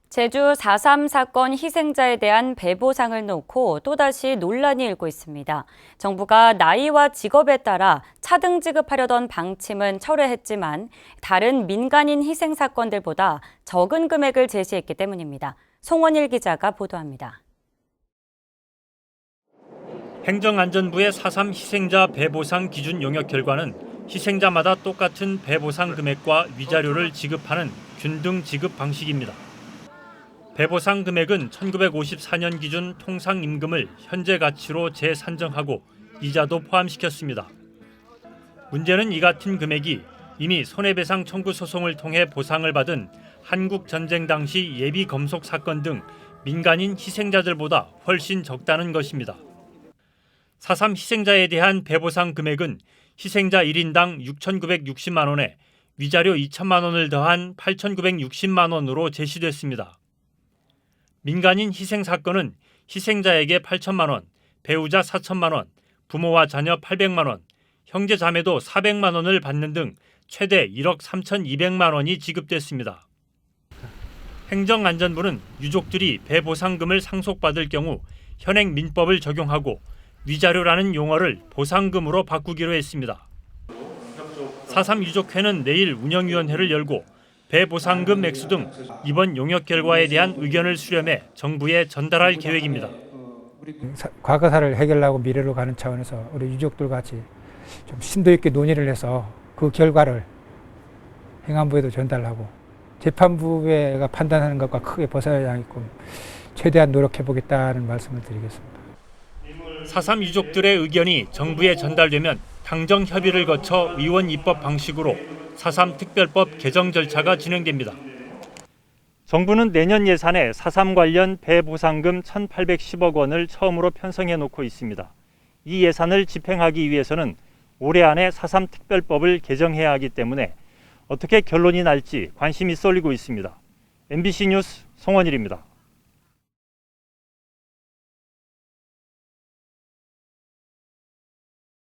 제주 4.3 사건 희생자에 대한 배보상을 놓고 또다시 논란이 일고 있습니다. 정부가 나이와 직업에 따라 차등 지급하려던 방침은 철회했지만 다른 민간인 희생 사건들보다 적은 금액을 제시했기 때문입니다. 송원일 기자가 보도합니다. 행정안전부의 4.3 희생자 배보상 기준 용역 결과는 희생자마다 똑같은 배보상 금액과 위자료를 지급하는 균등 지급 방식입니다. 배보상 금액은 1954년 기준 통상임금을 현재 가치로 재산정하고 이자도 포함시켰습니다. 문제는 이 같은 금액이 이미 손해배상 청구 소송을 통해 보상을 받은 한국전쟁 당시 예비 검속 사건 등 민간인 희생자들보다 훨씬 적다는 것입니다. 4.3 희생자에 대한 배보상 금액은 희생자 1인당 6,960만 원에 위자료 2천만 원을 더한 8,960만 원으로 제시됐습니다. 민간인 희생 사건은 희생자에게 8천만 원, 배우자 4천만 원, 부모와 자녀 800만 원, 형제 자매도 400만 원을 받는 등 최대 1억 3,200만 원이 지급됐습니다. 행정안전부는 유족들이 배보상금을 상속받을 경우 현행 민법을 적용하고 위자료라는 용어를 보상금으로 바꾸기로 했습니다. 4.3 유족회는 내일 운영위원회를 열고 배보상금 액수 등 이번 용역 결과에 대한 의견을 수렴해 정부에 전달할 계획입니다. 과거사를 해결하고 미래로 가는 차원에서 우리 유족들 같이 좀 심도 있게 논의를 해서 그 결과를 행안부에도 전달하고 재판부가 판단하는 것과 크게 벗어나지 않고 최대한 노력해 보겠다는 말씀을 드리겠습니다. 4.3 유족들의 의견이 정부에 전달되면 당정 협의를 거쳐 의원 입법 방식으로 4.3 특별법 개정 절차가 진행됩니다. 정부는 내년 예산에 4.3 관련 배보상금 1,810억 원을 처음으로 편성해 놓고 있습니다. 이 예산을 집행하기 위해서는 올해 안에 4.3 특별법을 개정해야 하기 때문에 어떻게 결론이 날지 관심이 쏠리고 있습니다. MBC 뉴스 송원일입니다.